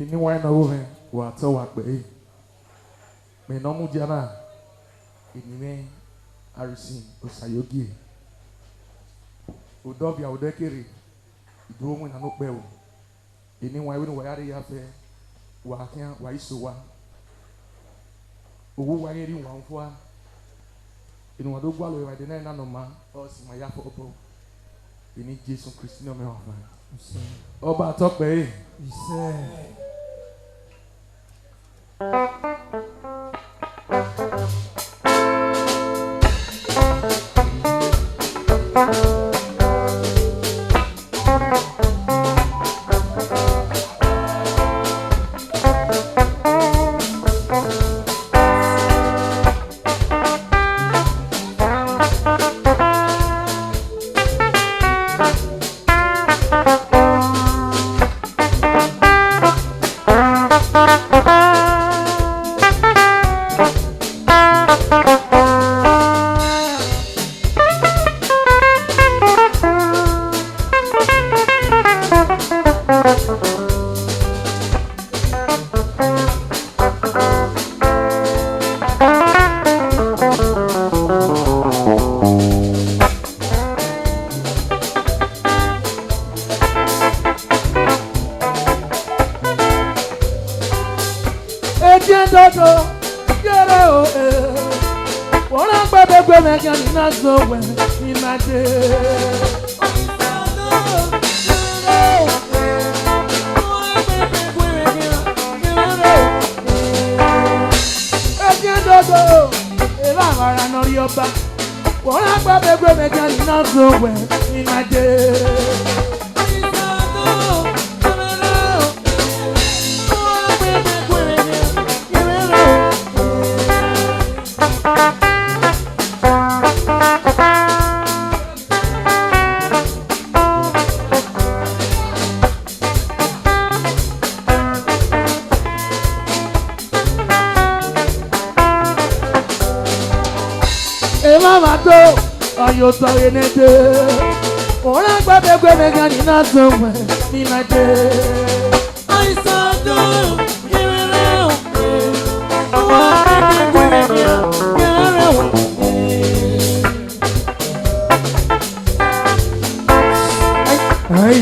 Ini wine na woman wa to wa pe me no mu dia na ini me arisi osayogi odobia odekere ido mu na no pe o ini wine we yare ya fe wa kan wa iso wa owu wa yeri wa nfo a inu wa do gwa lo wa de na no ma o si ma ya fo opo ini Jesus Christ no me wa fa oba to pe ise. Yo so enete ora gba begbe mega ni na so we ni na de I saw do girere o wa begbe girere o ai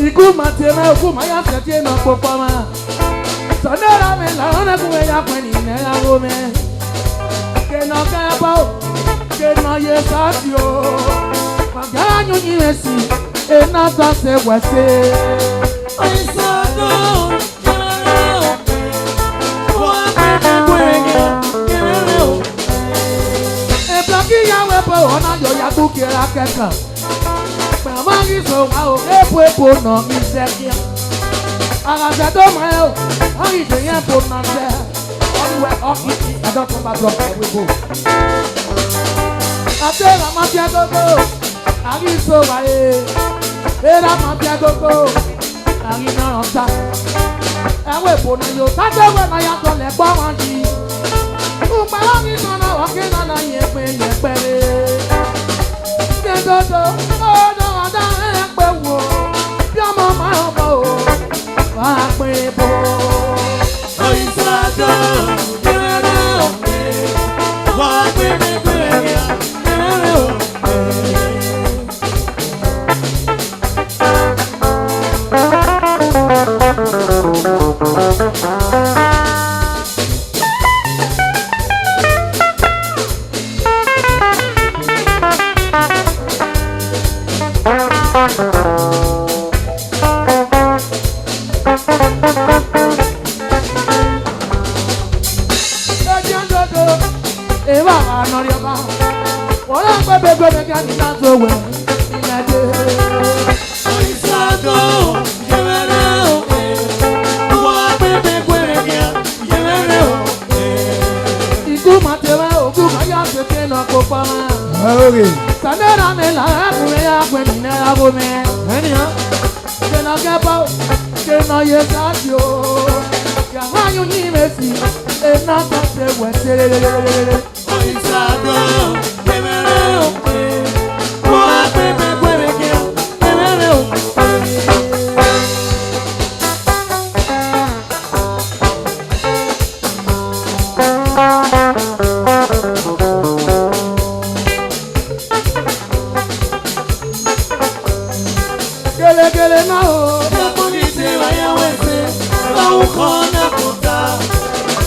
iku mateme oku maya tete na popo ma sonera me la ona ku ya pe ni na ya wo me que no cabo, que no yesadio, magaño ni esi, e nada se guase. Ay sano, e plaquilla wepo ona yo ya tu quiera que ca. Pero magizo ao e puepo no mi sequia. Hágase tomeo, ay te ya por nacer. I don't come back up we go. I tell I'm a go. I give so I I'm a go. I give no answer. I will put on you. That's when I am going to let one see. Oh, my long is on a walking on a year. Oh, no, I don't have your mama. I pray Yamanyu ni mesi, ena kase wese. Oisado, bebere ope. Wa bebe bebe ke, bebere ope. Gele gele na o. Yamunite wa ya wese, wa ukona kuta.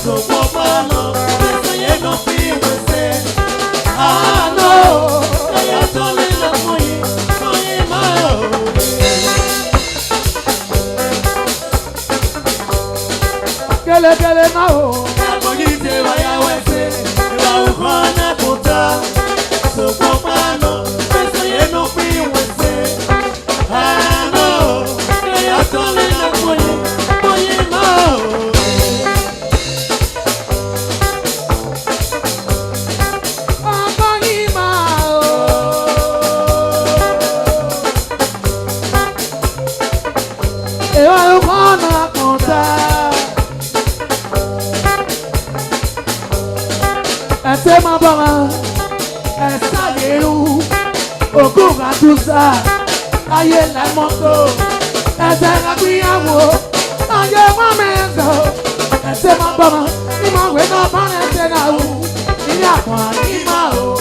So popano, eso ye no pi wese. Ah no, ya tole na moyi, moyi mao. Gele gele na o. Yamunite wa ya wese, wa ukona kuta. So popano, eso ye no pi wese. Ah no, ya tole na moyi, moyi mao. Abahima o. Ewa ukona konta. Ese mabama, esa yeru, okuga tusa, aye la moto, ese rabiyawo, aye wamenzo, ese mabama, ima wena pane ese na u, iya kwa ima o.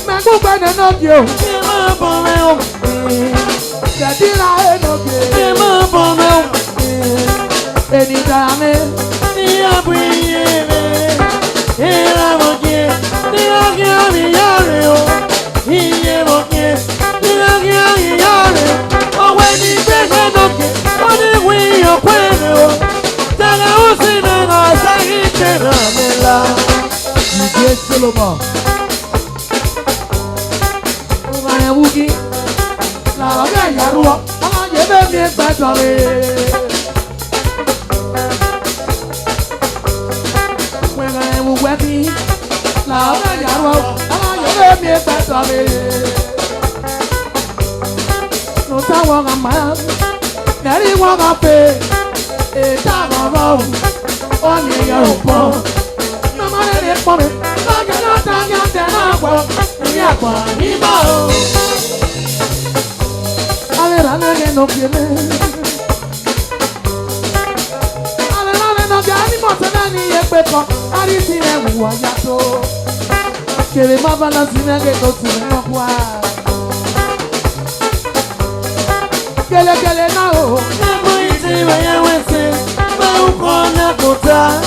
Mengu bene nokyo, Ema bomeo, kadira enokye, ema bomeo. eni dame, Ia buyeme, ela mokie, ia kia miyare o. Iye mokie, ia kia miyare. Owe ni beke noke, oni wiyo kwene o. Taga usime na sagite ramela. Ije Solomon, ugane wuki, la oge yaruo, ama yebe mi ekpetore. Ugane wuweki, la oge yaruo, ama yebe mi ekpetore. Nusa wonga ma, neri wonga pe, eta gogo, oni yorupo. Mama le pome, lage no tanya tena kwa, iya kwa ima o. Ale rane no kiene. Ale rane no gani motena ni yepepo, ari sine uwa yato. Kere mabala sine ke to sine no kwa. Kele kele na o. Emo iti waya wese, ma ukona kuta.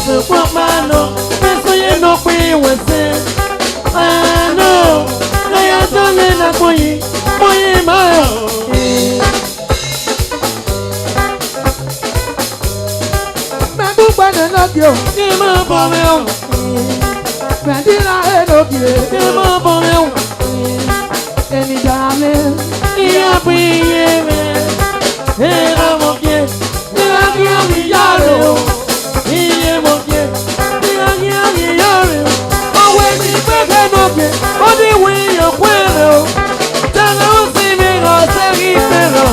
Se kwa mano, eso ye no pi wese. Ah no, na ya tole na moyi, moyi mao. Mengu bene nokyo, Ema bomeo, mendira enokye. ema bomeo. Eni dame, Ia buyeme, ela mokie, ia kia miyare o. Iye mokie, ia kia miyare o. Owe ni beke noke, oni wiyo kwene o. Taga usime na sagite ramela.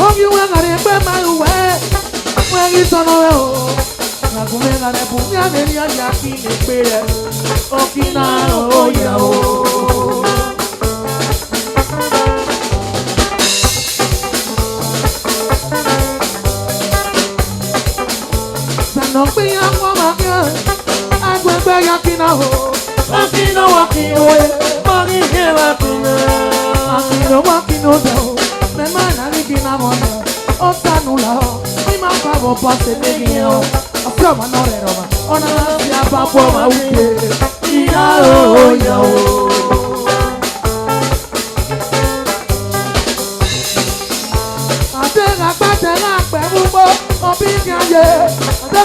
Ogi wengare pe maluwe, wengi sonowe o. Nakumengare punya nenia yaki nepere, okina o ya o. Sanopi ya kwa makia, agwebe yakina o. Akino wakino, magi hela pina. Akino wakino do, memana nikina mona, osanula o. Ima kabo pase negio, afroma nore roma, ona ya papo mauke, iya o ya o.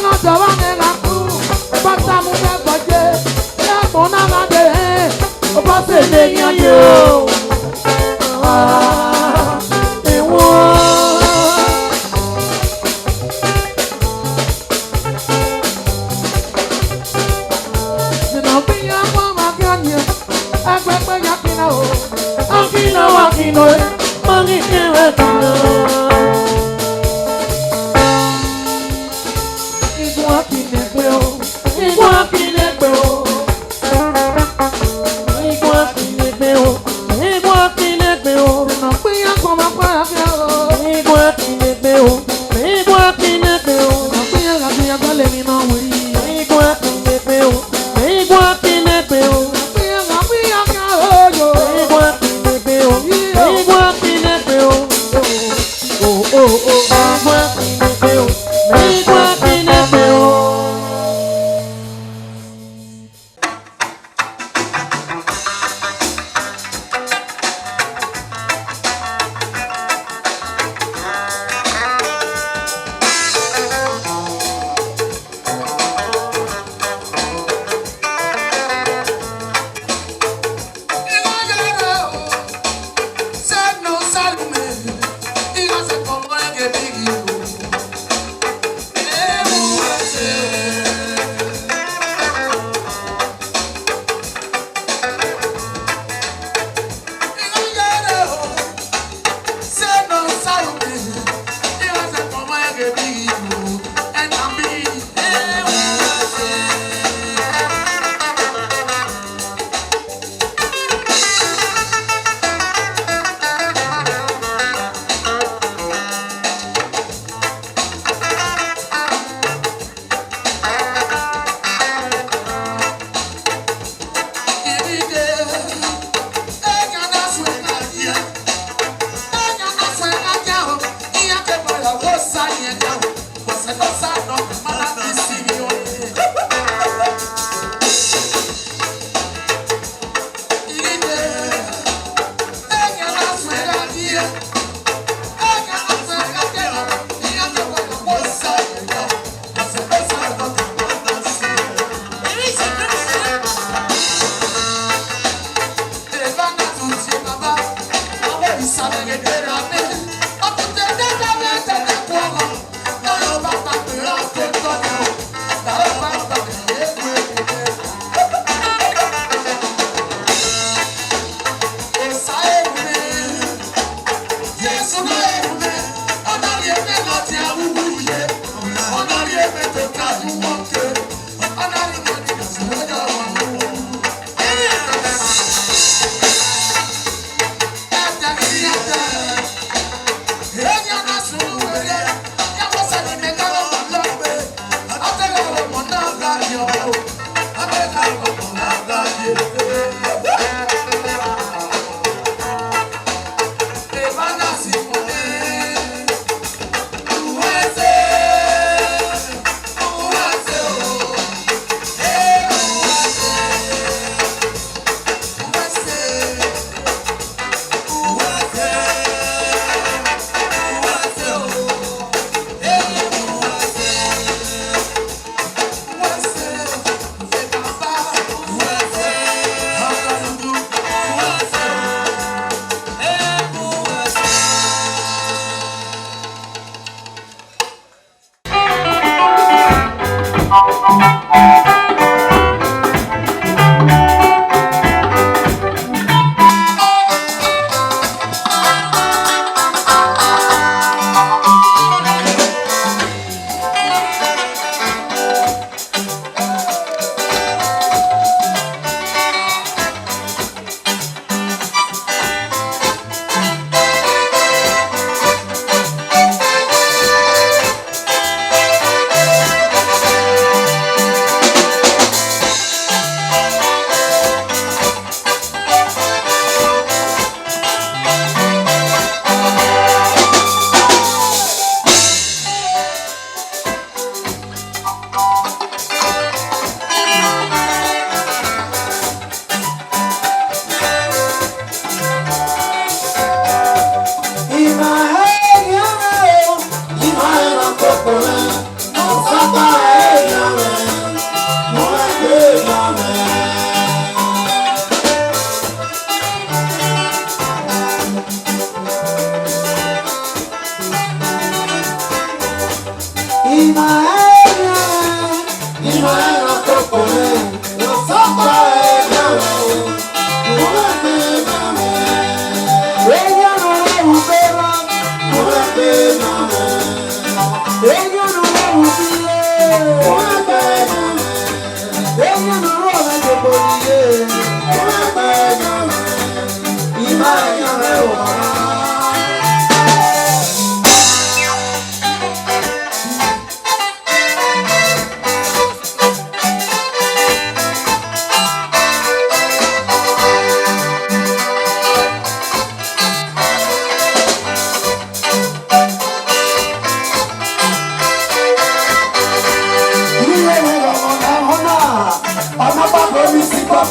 no jawa nega ku bata mu be gboje ya mo na ga de o ba se le yan yo ewo sino bi ya mo ma ganye agbe ya kina o akina wa kino mangi kewe kino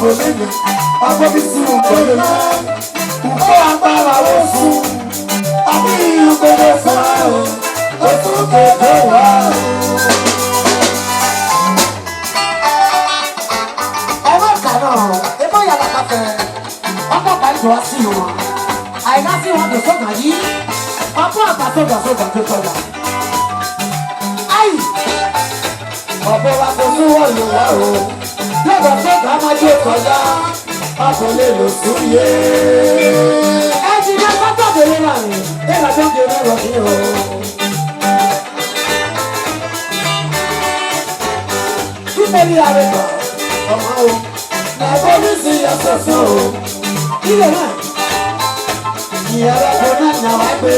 bòmínì, ọgbọ́n bí sí ìgbòho náà. Ùkọ́ agbára ó sùn, àbí ìgbòho fún àrùn, ó tún gbogbo wà ó. Ẹ má kà náà, ẹ má yàrá pàtẹ, ọkọ̀ bá ìjọ sí wọn. Àìná sí wọn kò sọ̀gà yìí, ọkọ̀ àgbà sọ̀gà tó sọ̀gà. Ayi! Ọ̀pọ̀ wa kò tún wọ̀ lò wá o. Lọ́dọ̀ tó ká máa jó kọjá, a kò lè lò sún yé. Ẹ ti ní sọ́tọ̀ bèrè rà mí, ẹ là tó ké lọ́rọ̀ mi o. Kíkẹ́lí ààrẹ gbà, ọmọ o, làbọ̀ mi sì yẹ sọ̀sọ̀ o. Ilé náà, ìyàrá kò náà nà wá gbé.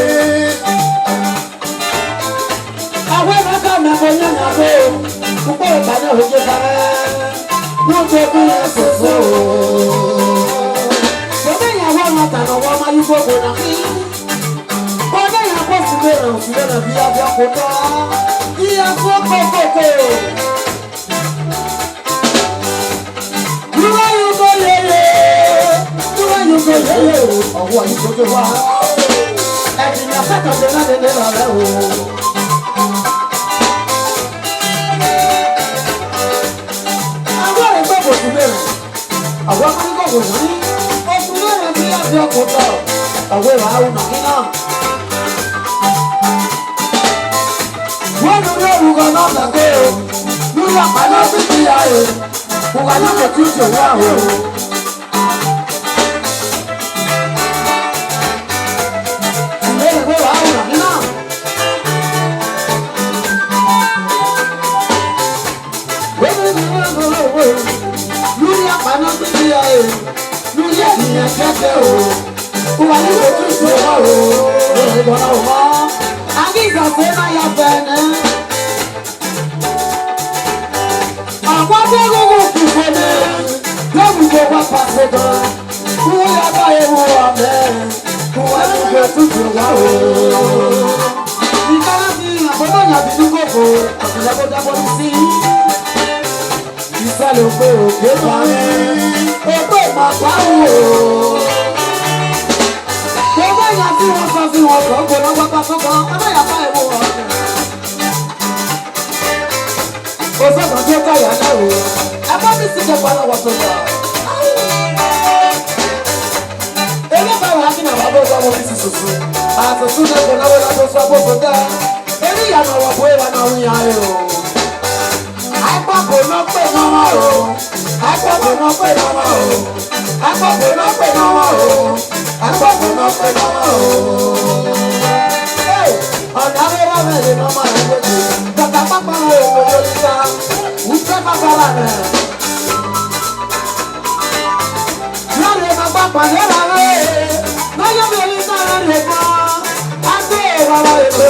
Àwọn ẹ̀ka mẹ́kọ̀ọ́ yẹn nà gbé o. Púpọ̀ ìbàdàn òjò sára. Wọ́n tó bí ẹsẹ̀sẹ̀ ooo. Bọ́dé ìyàwó ọmọ tànà wọ́n máa yí gbogbo náà kí. Bọ́dé ìyàwó sílẹ̀ bí abẹ́ kò tọ́. Ìyàwó kókókó. Dúró yóò yẹyẹ. Ọ̀wọ́ yìí gbogbo wa. Ẹ̀jìn ní afẹ́kọ̀ọ́ náà lè lè rẹ̀ o. Àwọn akọ́nìkọ̀ wò ní oṣù mẹ́rin bí láti ọkọ̀ tọ̀ ọ̀wé wàá wù nàkí náà. Wọ́n ní orúkọ náà gbàgbé o, lórí àpàlọ́ sí ti ya o, kò wá ní kò tí ì ṣòwò àwọn o. Ìwé ìwé wàá wù nàkí náà. Wọ́n ní orúkọ lórí àpàlọ́ sí ti ya o, lórí ènìyàn kẹ́kẹ́ o, kò wá ní kò tí ì ṣòwò àwọn o. Lórí ìbọn náà wọ́n. Agiza sema ya bene. Akwate gugu kufene. Gamu kwa paseda. Kuya bae muame. Kuwa nuke tutu wao. Nikana si abodo nya bidugoko. Akulabo dabo nisi. Isale ope ope pare. Ope mapawo. Gbogbo ìyá tí wọ́n sọ sí wọn kàn kò lọ́wọ́ pápákọ̀ aláyàfá ẹ̀wọ̀ ọ̀rẹ́. Ó sọ̀tàn tí ó káyà náà o, ẹ bá mi sì kẹ́kọ̀ọ́ aláwọ̀ tó gbà. Eré báwo á kí nàbà bó sọ wọn bí sì sòsò? Àtòsú náà kò náwó lọ́dún sọ bó so dá. Eré ìyànà wọ̀ bó ìwà náà ń yan ayé o. Àìpàpọ̀ náà pè náà wá o. Àìpàpọ̀ náà pè náà wá o. Àìpàpọ̀ náà pè náà wá o. Àìpàpọ̀ náà pè náà wá o. Ọ̀nà àbẹ̀rẹ̀ mẹ́rin náà máa ń gbèjì. Kàkà pápá wo èkó lórí ká. Wùsẹ́ pápá rà rẹ̀. Lọ́ọ̀rẹ́ pápá pàdé rà rẹ̀. Lọ́yọ̀ mi rí sára rẹ̀ gan. A gbé ìrọ̀rọ̀ èkó.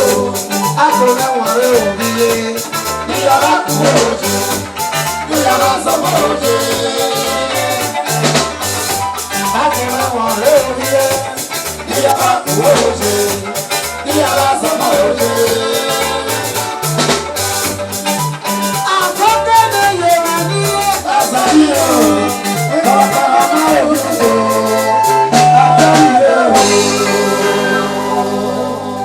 A kò rẹwọ̀n rẹ̀ òbí yé. Ìyàrá kúrò òjì. Ìyàrá sọ́mọ́ òjì. A kò rẹwọ̀n rẹ̀ òbí yé. Ìyàrá kúrò òjì. Ìyàrá sọ́mọ́ òjì. Àkọ́kọ́ ni Yorùbá ní àṣàyí o. Bàbá ọmọ òjì o. Àṣàyí o.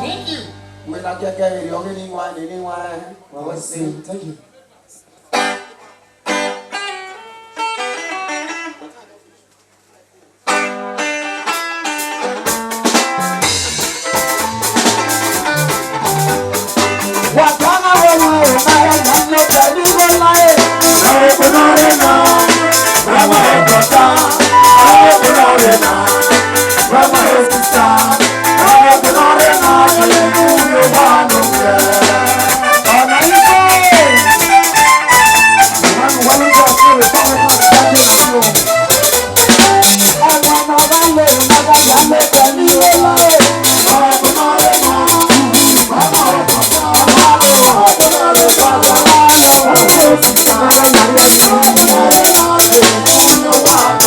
Thank you. When I get anyone, we'll sing. Thank you. Wow.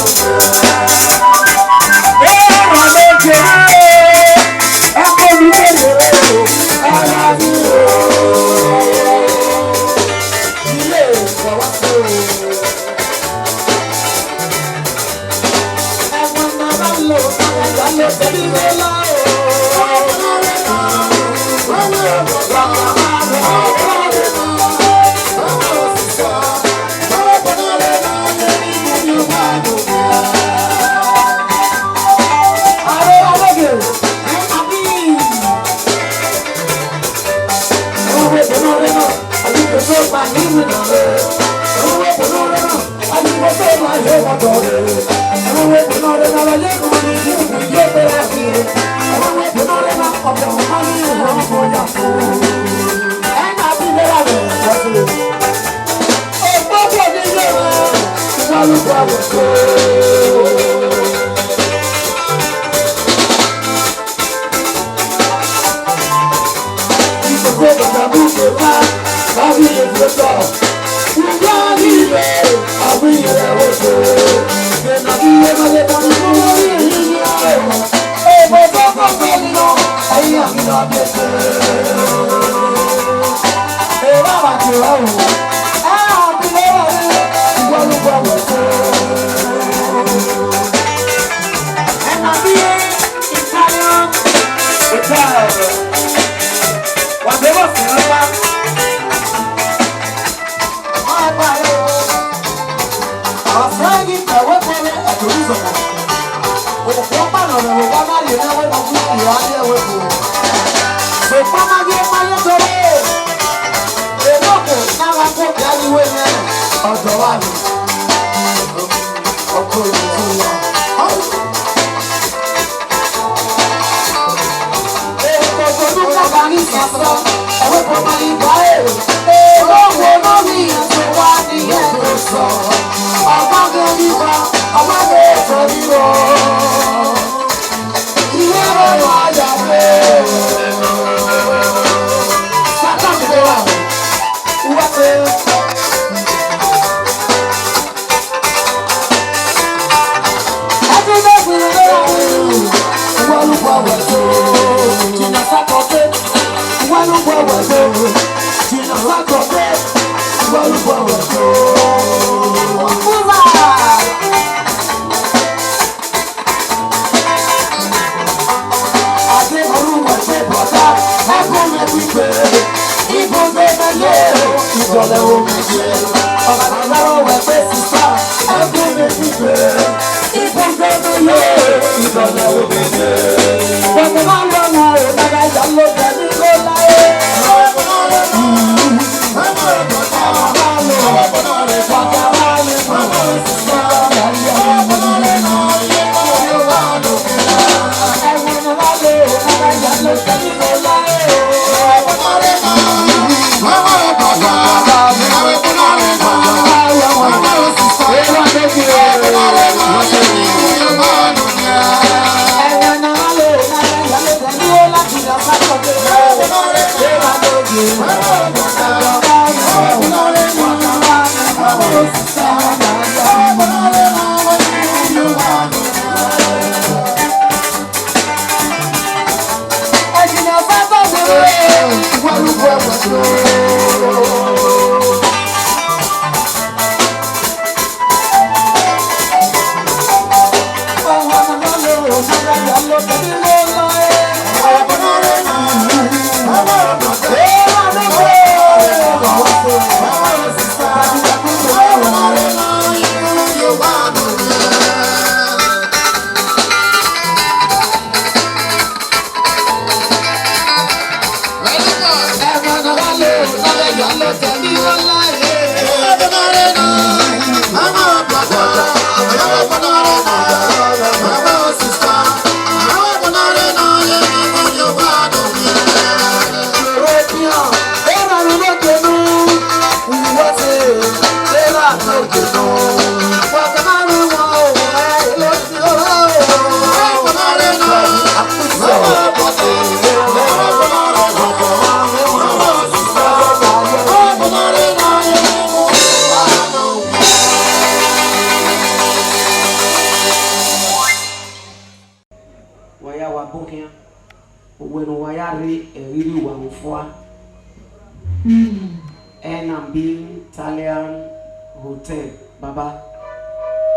And I'm being Italian Hotel. Baba,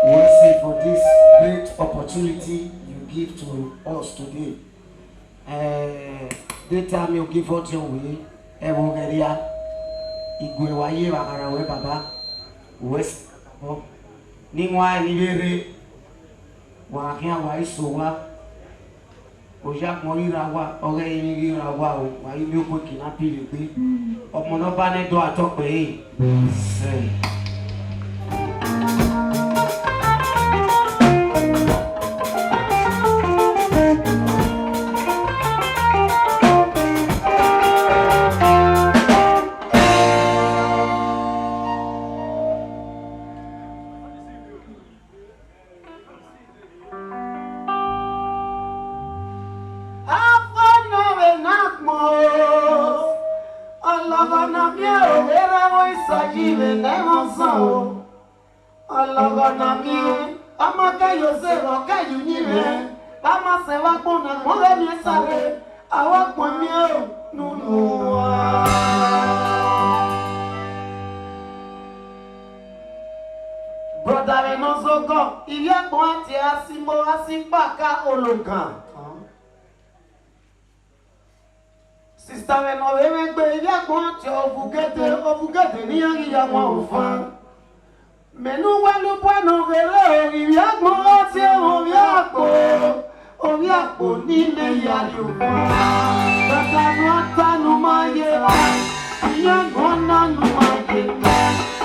we want to say for this great opportunity you give to us today. They tell me give out your way. Evogeria. Igwe waye wakarawe baba. West. Ningwa nibere. Wakia wa isowa. Ojak morira wa. Ore inira wa. Wa ibi okwe kinapi lipe. Omonobane do atokpe. Brother Enozogo, il y a bon Asimo Asimpaka Ologan. Sister Enowe, il y a bon Ovugete, Niang Yamon. Mais nous, le point nous verrons, il y a bon Oviapo, Nine Yalu. Tata Nota Numayera, il y a Gona Numayera.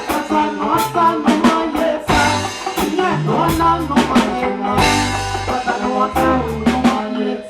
Tata Nota Numayera, il y a Gona Numayera. Tata Nota Numayera.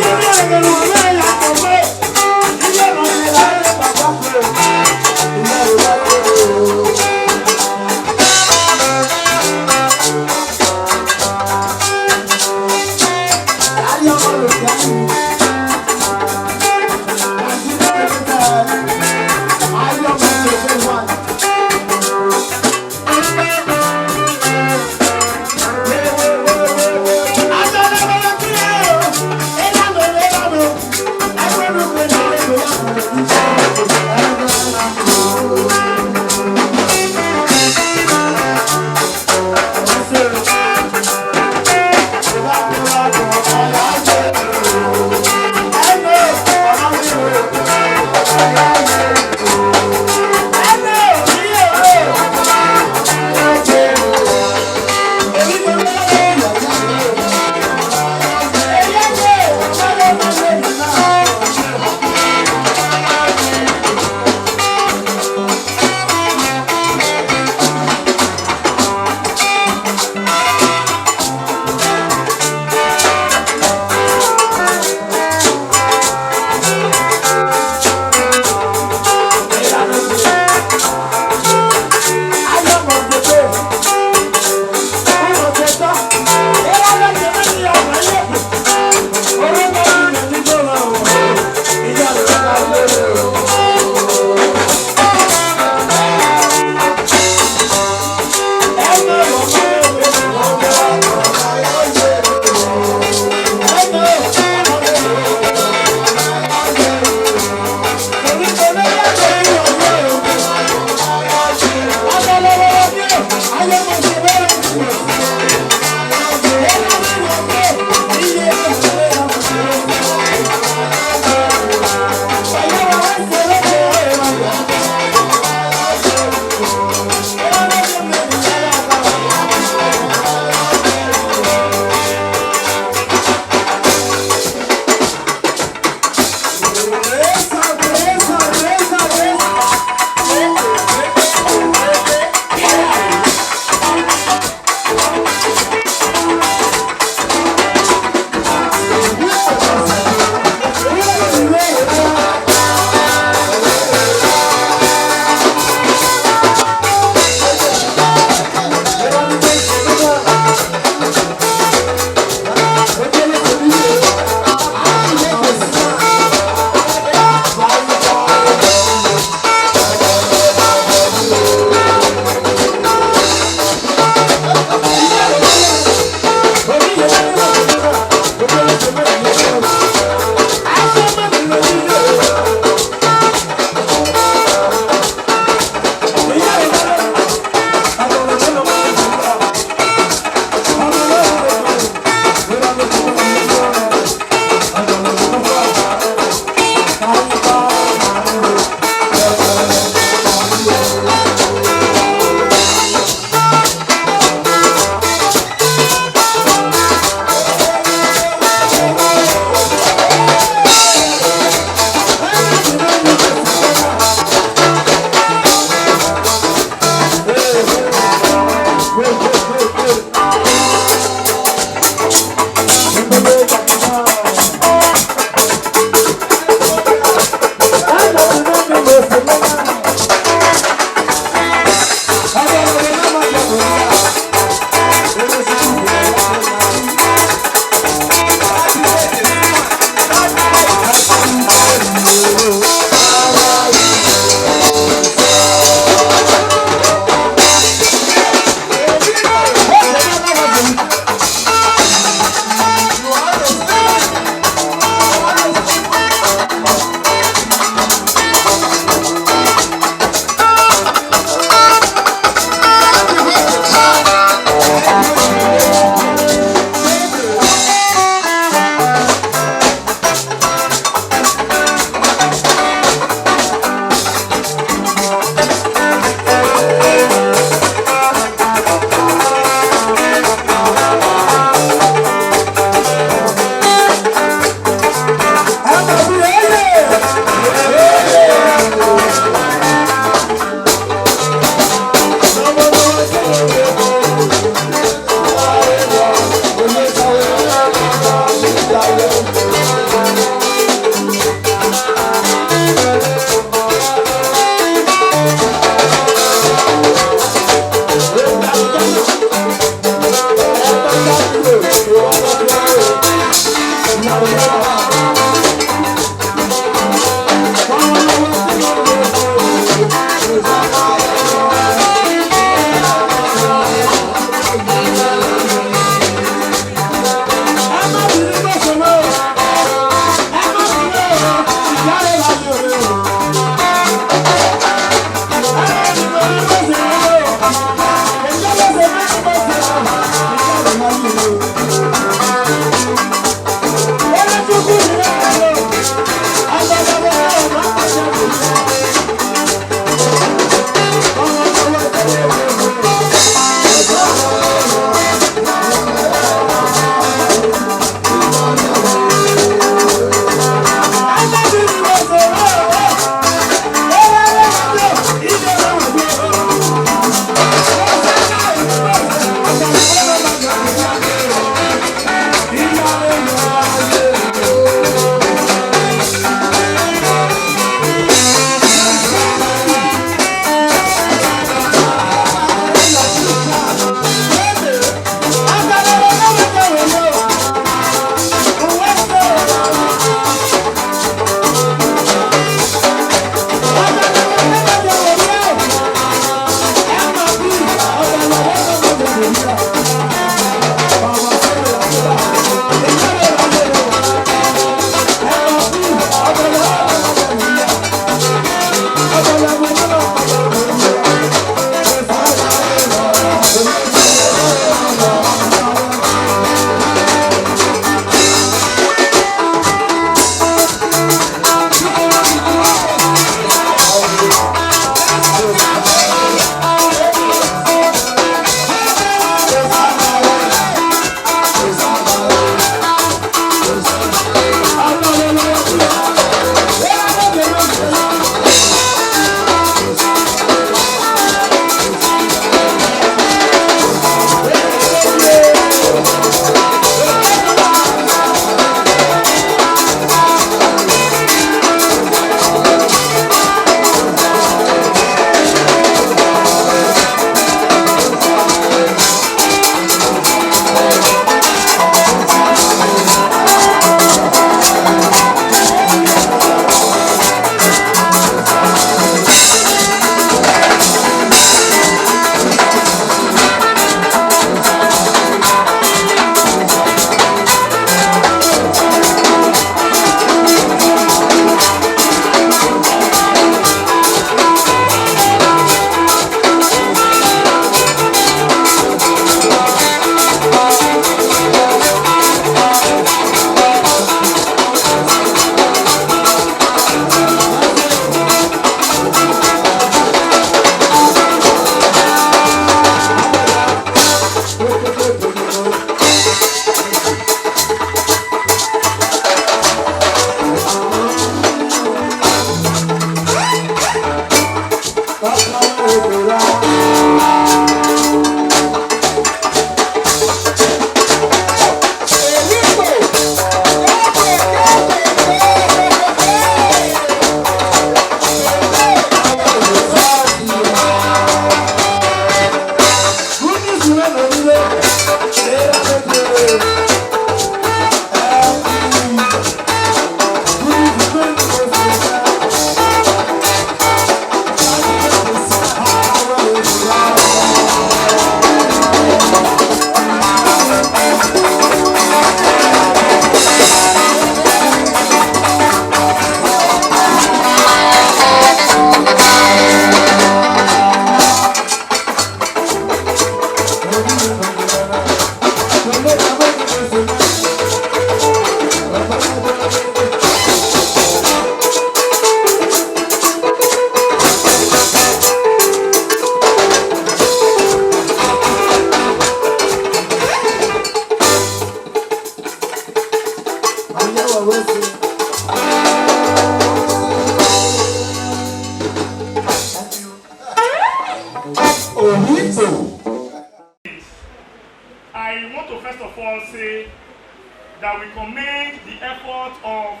that we commend the effort of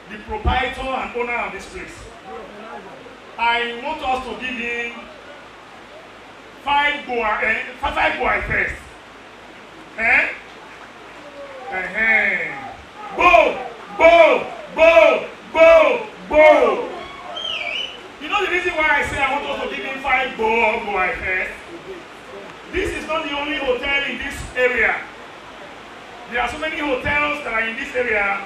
the proprietor and owner of this place. I want us to give him 5 go first. Eh? Go! Go! Go! Go! Go! You know the reason why I say I want us to give him 5 go first? This is not the only hotel in this area. There are so many hotels that are in this area,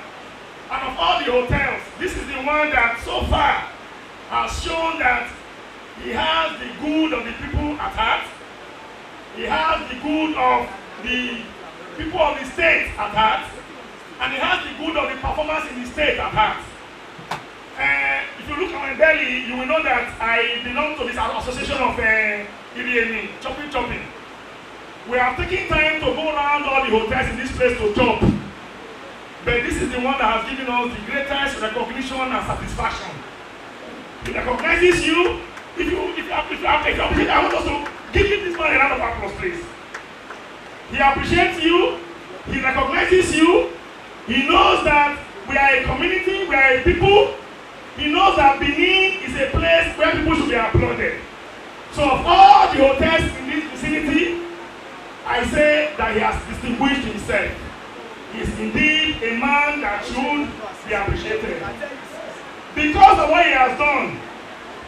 and of all the hotels, this is the one that so far has shown that he has the good of the people at heart. He has the good of the people of the state at heart, and he has the good of the performance in the state at heart. If you look at my belly, you will know that I belong to this association of Iriemi, chopping. We are taking time to go around all the hotels in this place to chop. But this is the one that has given us the greatest recognition and satisfaction. He recognizes you. If you I want us to give this man a round of applause, please. He appreciates you. He recognizes you. He knows that we are a community, we are a people. He knows that Benin is a place where people should be applauded. So of all the hotels in this vicinity, I say that he has distinguished himself. He is indeed a man that should be appreciated. Because of what he has done,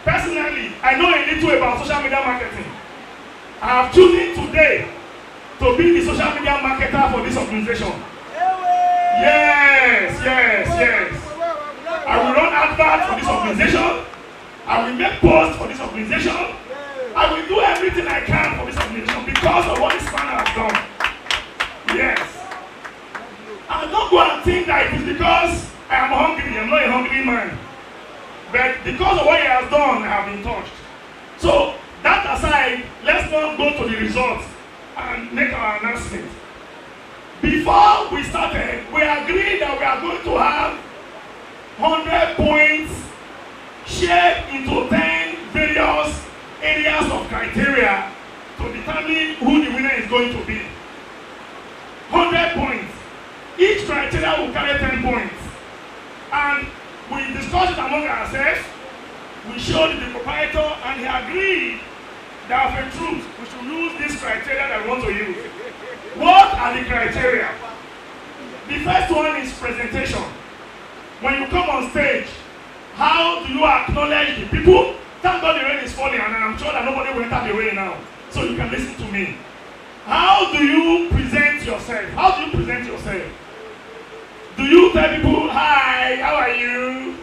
personally, I know a little about social media marketing. I have chosen today to be the social media marketer for this organization. Yes. I will run adverts for this organization. I will make posts for this organization. I will do everything I can for this organization because of what this man has done. Yes. And don't go and think that it is because I am hungry. I'm not a hungry man. But because of what he has done, I have been touched. So, that aside, let's not go to the results and make our announcement. Before we started, we agreed that we are going to have 100 points shared into 10 various areas of criteria to determine who the winner is going to be. 100 points. Each criteria will carry 10 points. And we discussed it among ourselves. We showed the proprietor, and he agreed that for truth, we should use this criteria that we want to use. What are the criteria? The first one is presentation. When you come on stage, how do you acknowledge the people? Thank God the rain is falling, and I'm sure that nobody will enter the rain now. So you can listen to me. How do you present yourself? How do you present yourself? Do you tell people, hi, how are you?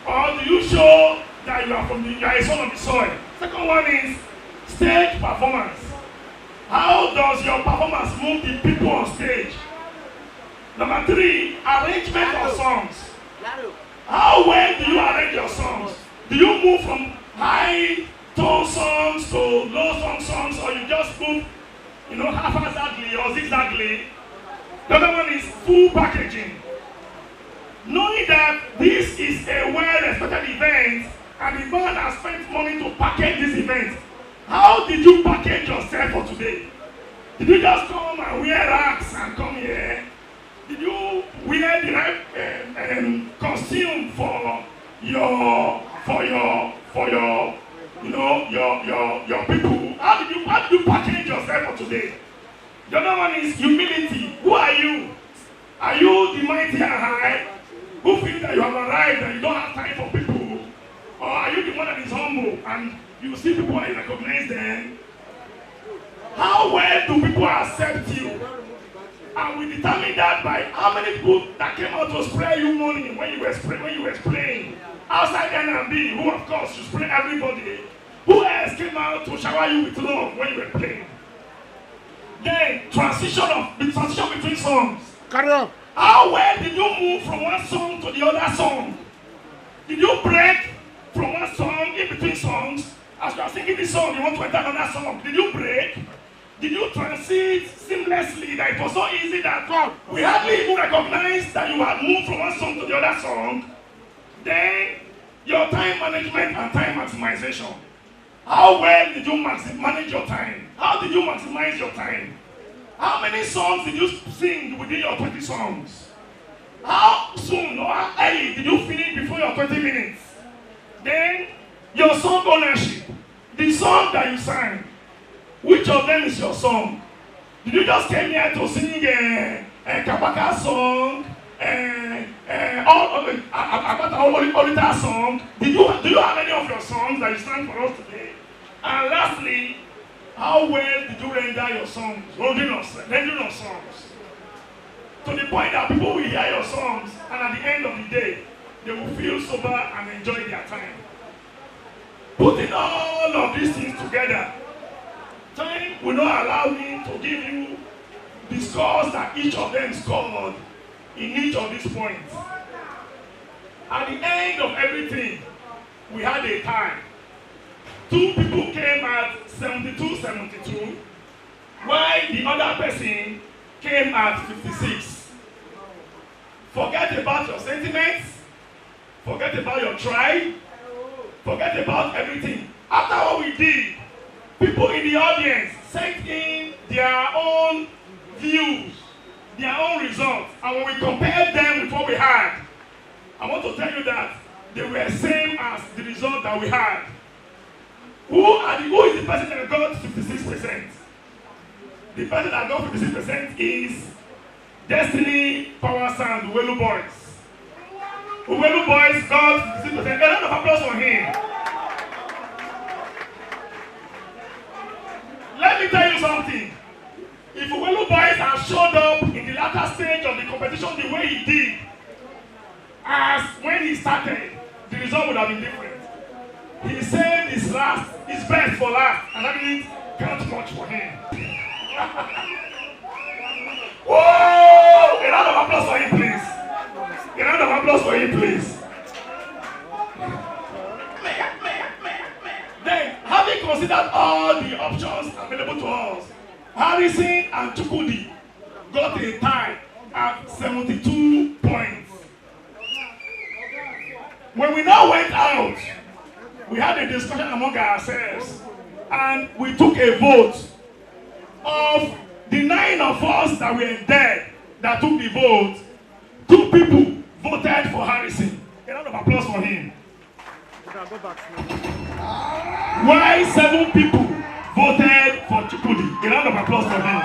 Or do you show that you are a son of the soil? Second one is stage performance. How does your performance move the people on stage? Number 3, arrangement of songs. How well do you arrange your songs? Do you move from high tone songs to low tone songs, or you just move, haphazardly or zigzagly? The other one is full packaging. Knowing that this is a well-respected event and the man has spent money to package this event, how did you package yourself for today? Did you just come and wear racks and come here? Did you wear the right costume for your people? How did you package yourself for today? The other one is humility. Who are you? Are you the mighty and high who feel that you have arrived and you don't have time for people? Or are you the one that is humble and you see people and you recognize them? How well do people accept you? And we determine that by how many people that came out to spray you money when you were playing. Outside N&B, who of course you spray everybody. Who else came out to shower you with love when you were playing? Then transition between songs. Carry on. How well did you move from one song to the other song? Did you break from one song in between songs? As you are singing this song, you want to enter another song. Did you break? Did you transit seamlessly that it was so easy that we hardly even recognized that you had moved from one song to the other song? Then your time management and time maximization. How well did you manage your time? How did you maximize your time? How many songs did you sing within your 20 songs? How soon or how early did you finish before your 20 minutes? Then, your song ownership. The song that you sang. Which of them is your song? Did you just came here to sing a Kabaka song? Olita song? Do you have any of your songs that you sang for us today? And lastly, how well did you render your songs? Rendering of songs. To the point that people will hear your songs and at the end of the day, they will feel sober and enjoy their time. Putting all of these things together, time will not allow me to give you the scores that each of them scored in each of these points. At the end of everything, we had a tie. 2 people came at 72-72, while the other person came at 56. Forget about your sentiments, forget about your tribe, forget about everything. After what we did, people in the audience sent in their own views, their own results, and when we compared them with what we had, I want to tell you that they were same as the result that we had. Who is the person that got 56%? The person that got 56% is Destiny Power Sound, Uwelu Boys. Uwelu Boys got 56%. A round of applause for him. Let me tell you something. If Uwelu Boys had showed up in the latter stage of the competition the way he did, as when he started, the result would have been different. He said his best for last, and that didn't count much for him. Whoa! A round of applause for him, please. A round of applause for him, please. Then, having considered all the options available to us, Harrison and Chukwudi got a tie at 72 points. When we now went out, we had a discussion among ourselves, and we took a vote. Of the 9 of us that were there that took the vote, 2 people voted for Harrison. A round of applause for him. Why 7 people voted for Chukwudi? A round of applause for him.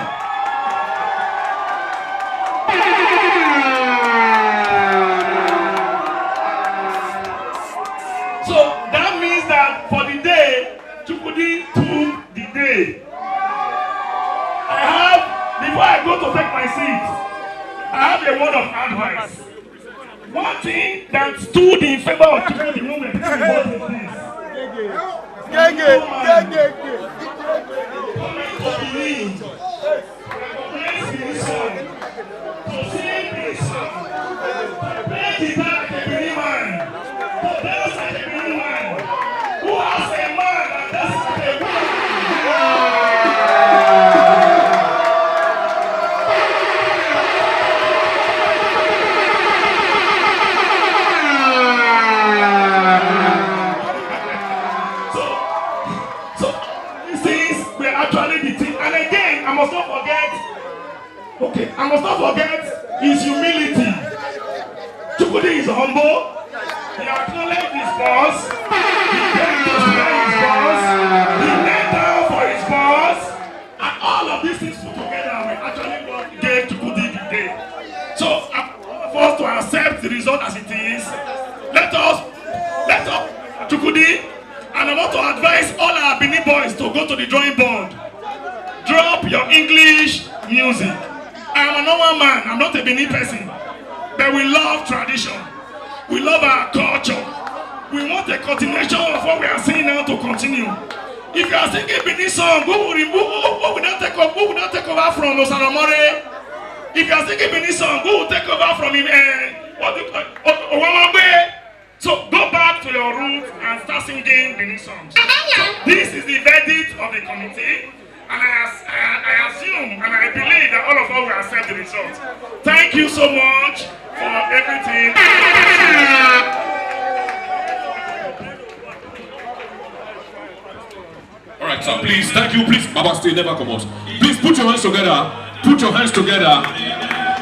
So that means that for the day, Chukwudi took the day. Before I go to take my seat, I have a word of advice. One thing that stood in favor of Chukwudi when we voted is this. I must not forget his humility. Chukwudi is humble. He acknowledged his boss. He came to swear his boss. He knelt down for his boss. And all of these things put together, we actually gave Chukwudi the day. So, for us to accept the result as it is, let us, Chukwudi, and I want to advise all our Benin boys to go to the drawing board. Drop your English music. I am a normal man, I'm not a Benin person, but we love tradition, we love our culture, we want a continuation of what we are seeing now to continue. If you are singing Benin song, who will not take over from Osanomore? If you are singing Benin song, who will take over from him? So go back to your roots and start singing Benin songs. So this is the verdict of the committee. And I assume and I believe that all of us will accept the result. Thank you so much for everything. All right, sir, please, thank you. Please, Baba, stay, never come out. Please put your hands together. Put your hands together.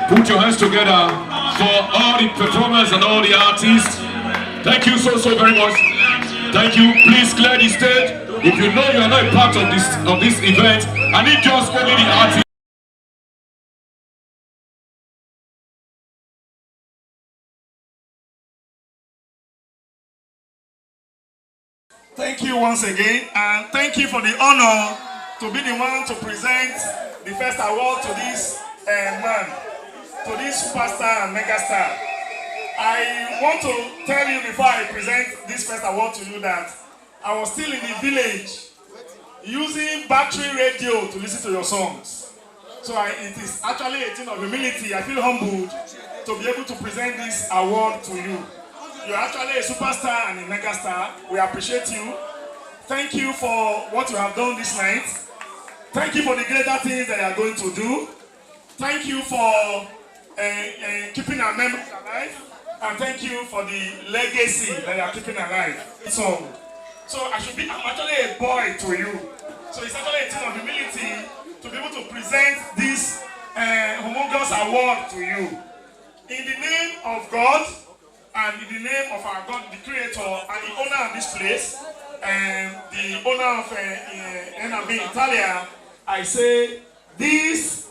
Put your hands together for all the performers and all the artists. Thank you so very much. Thank you. Please clear the stage. If you know you are not a part of this event, I need just only the artists. Thank you once again, and thank you for the honor to be the one to present the first award to this man, to this superstar and megastar. I want to tell you before I present this first award to you that I was still in the village using battery radio to listen to your songs. So it is actually a thing of humility. I feel humbled to be able to present this award to you. You're actually a superstar and a megastar. We appreciate you. Thank you for what you have done this night. Thank you for the greater things that you are going to do. Thank you for keeping our memories alive. And thank you for the legacy that you are keeping alive. So I'm actually a boy to you. So it's actually a thing of humility to be able to present this humongous award to you. In the name of God, and in the name of our God, the Creator, and the owner of this place, and the owner of N&B Italia, I say this,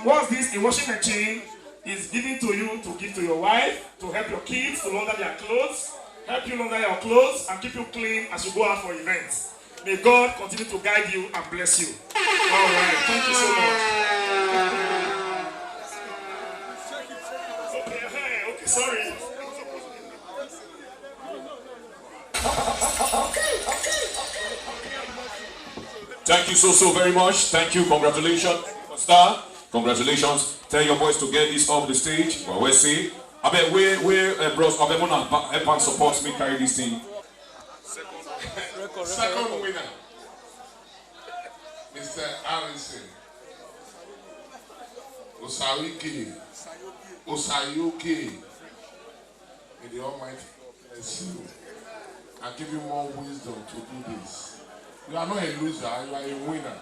what's this? A washing machine is given to you to give to your wife, to help your kids to launder their clothes, help you launder your clothes, and keep you clean as you go out for events. May God continue to guide you and bless you. All right, thank you so much. Okay, sorry. Thank you so very much. Thank you. Congratulations, star. Congratulations. Tell your boys to get this off the stage. Well, we'll see. I bet where bros, I bet wanna help and support me carry this thing. Second winner, Mr. Allison Osayoke. May the Almighty bless you and give you more wisdom to do this. You are not a loser, you are a winner.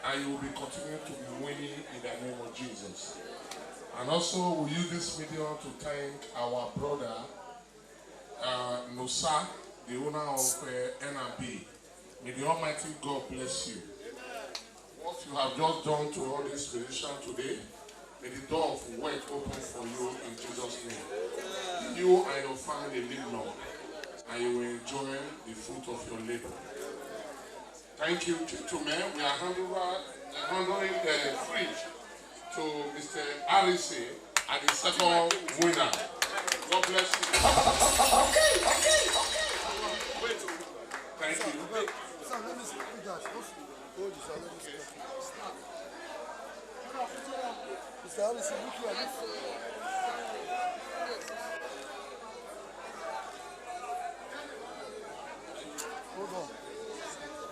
And you will be continuing to be winning in the name of Jesus. And also, we use this medium to thank our brother, Nosa, the owner of N&B. May the Almighty God bless you. What you have just done to all this musician today, may the door of work open for you in Jesus' name. You and your family live long, and you will enjoy the fruit of your labor. Thank you, gentlemen. We are handling the fridge to Mr. Allison as the second winner. God bless you. Thank you.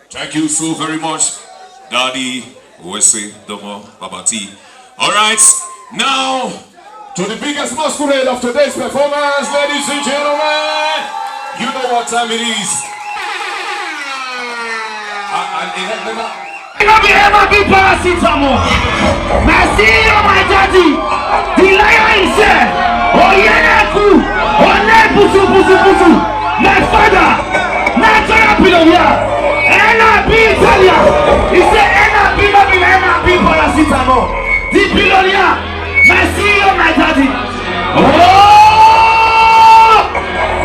Thank you so very much, Daddy Wese Domo Babati. All right, now to the biggest masquerade of today's performance, ladies and gentlemen. You know what time it is. Merci, my daddy. The lion is here. Oh, yeah, cool. Oh, busu. My father, natural billionaire. N&B Italia. He said N&B, not be N&B paracetamol. The billionaire. Merci, my daddy. Oh,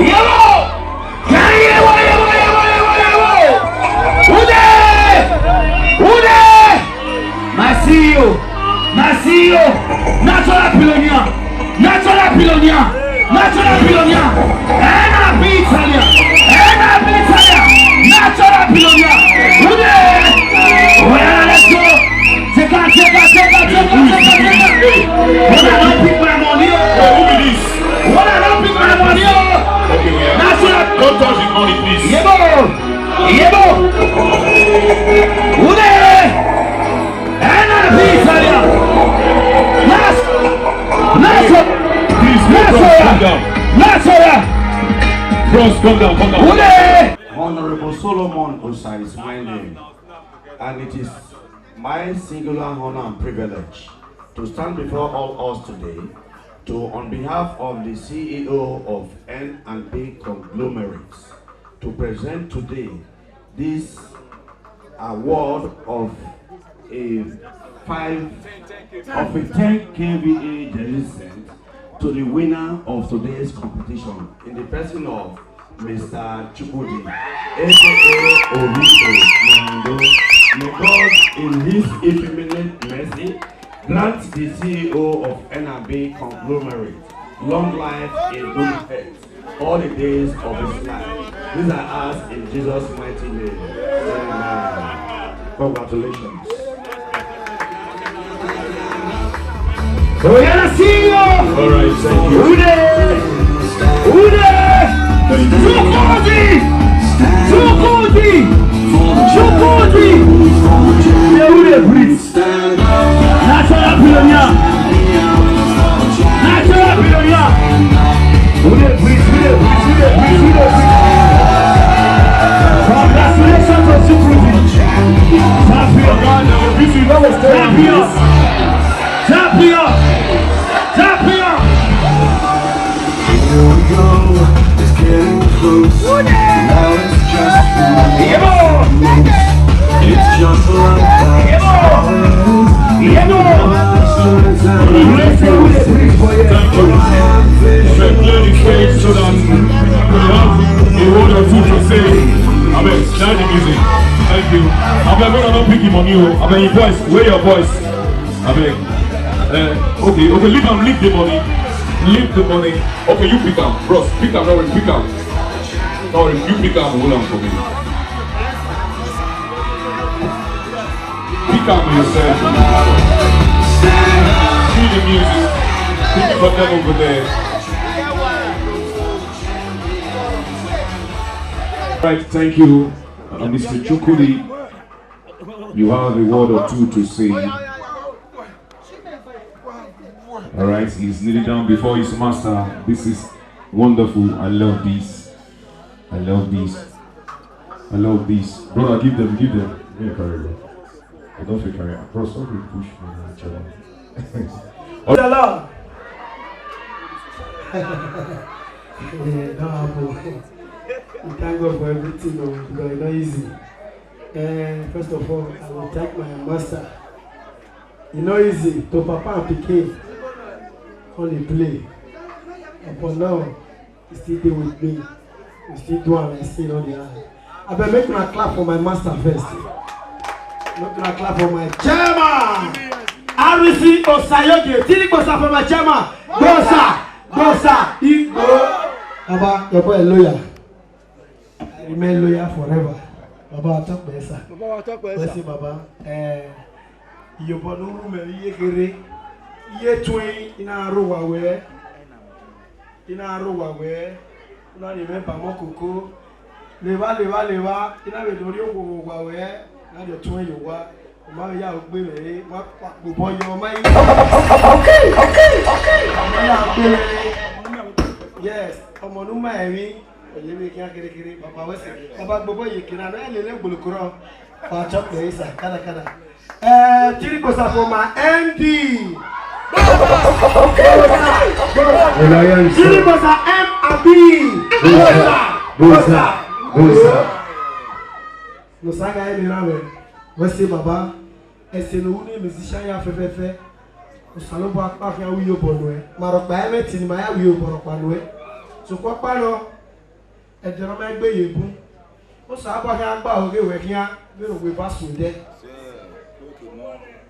yo. Masio, natural billionaire, N&B Italia, natural billionaire. Let's go. Take on. When I don't pick my money, natural. Don't touch the money, please. Yebo. N&B Italia. Please, calm down. Bros, calm down. Honorable Solomon Osa is my name, and it is my singular honor and privilege to stand before all us today to, on behalf of the CEO of N&B Conglomerates, to present today this award of a 10 kVA jersey set to the winner of today's competition in the person of Mr. Chukudi, aka Ovito Nando. May God, in His infinite mercy, grant the CEO of N&B Conglomerate long life in good health all the days of his life. These are asked in Jesus' mighty name. Amen. Congratulations. Oh, yeah, CEO! All right, thank you. Ude! Chukudi! Yeah, Ude, please. Natural billionaire. Ude, please. Congratulations to Chukudi. Champion! Here we go, it's getting close. Now it's just it's just like that. Thank you. Clear the stage so that we have a word or two to say. Amen. Start the music. Thank you. Amen. We're not picking money. Amen. Your voice. Where your voice? Amen. Okay. Leave the money. Leave the money. Okay, you pick up. Bros, pick up. No, pick up. No, you pick up. Hold on for me. Pick up yourself. See the music. Pick up them over there. Right, thank you, Mr. Chukudi. You have a word or two to say. All right, he's kneeling down before his master. This is wonderful. I love this. Brother, give them. Yeah, carry it. I don't feel carry it. Bro, stop being push me. The Lord. We thank God for everything, because it's not easy. First of all, I will thank my master. It's not easy to Papa and Piquet only play. But now, he still there with me. We still do and I still on the eye. I better make a clap for my master first. Make a clap for my chairman. RC Osayoge. Tili Bosa for my chairman. Bosa. Igbo. Baba, your boy a lawyer. I remain lawyer forever. Baba, I talk better. Bless Baba. You born room ye kere. Ye twin in a row away. Una remember Mokoko. Leva. Ina be dori owo wa we. Na de twin you wa. Ma ya ogbe re. Ma boy your mind. Okay. Yes. Omo nu ma emi. Oye me kian kere. Baba we se. Baba bobo ye kina na lele gbolokoro. Pa chop le isa kada. Tiri Bosa for my MD. Tiri Bosa M&B. Bosa. No saga e mirawe. Wese baba. Ese no uni musician ya fefefe. O salobo akpa fi awiyo bono e. Marokpa emeti ni ma ya wiyo borokpa no e. So kwapa no e de no ma gbe yebu. O sa apa fi agba oge we kian be no we basu de.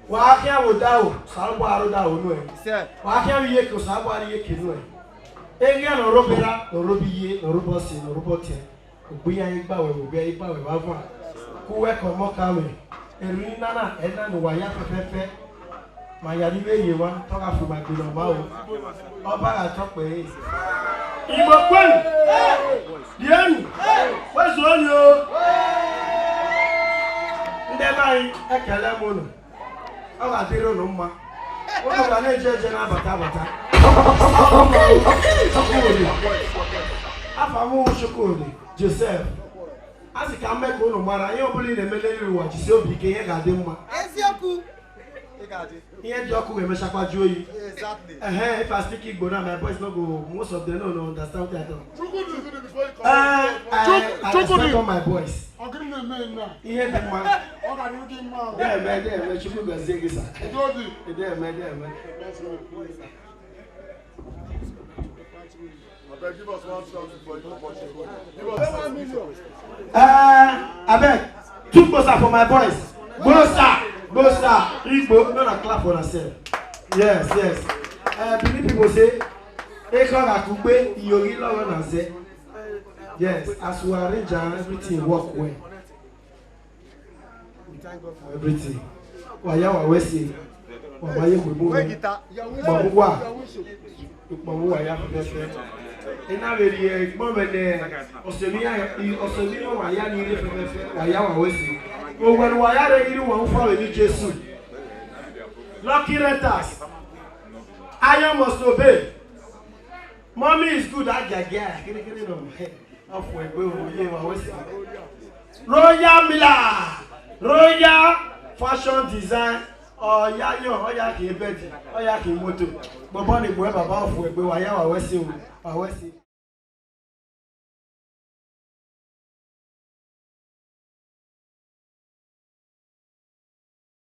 Wa kia wo dawo salbo aro dawo no e wa kia wiye ko salbo ari ye kinu e eria no robera no robiye no robosi no robote ogbuya igba we wa fun ku we ko mo kawe eri nana ena no wa ya fefefe ma ya ni beye wa to ka fu ma gbe no ma o oba ga to pe igbo kwen dienu wezu onyo nde mai ekele mo no awa dero no mma wono ga na ejeje na bata okay afamu shukuri Joseph asika mmeko no mara ihe obuli na emelele uwa jisi obi ke ihe ga dị mma Here Joku we Meshakwa Joyi. Exactly. If I speak Igbo now, my boys not go. Most of them don't understand what I do. I respect all my boys. I'm giving them name now. Here the man. Okay, you give man. Yeah, man. Chuku go sing this. Yeah, man. Give us 1 shot before you watch it. Give us 1 million. I beg. 2 bossa for my boys. Bossa. Igbo, no na clap for yourself. Yes. Many people say, Ekon Akugbe, Yori Loro Naze. Yes, as we arrange everything work well. We thank God for everything. Wayawa Wesi, Wabaye Bubu, Babuwa, Babuwa Yafu. Ina very moment there. Osemiya Waya ni Wayawa Wesi. But when we are ready to follow Jesus, lucky renters, iron must obey. Mommy is good at Jagia. Royal Miller, Royal Fashion Design, or Yaki Betty, or Yaki Moto. But Bonnie, whoever about for a boy, I was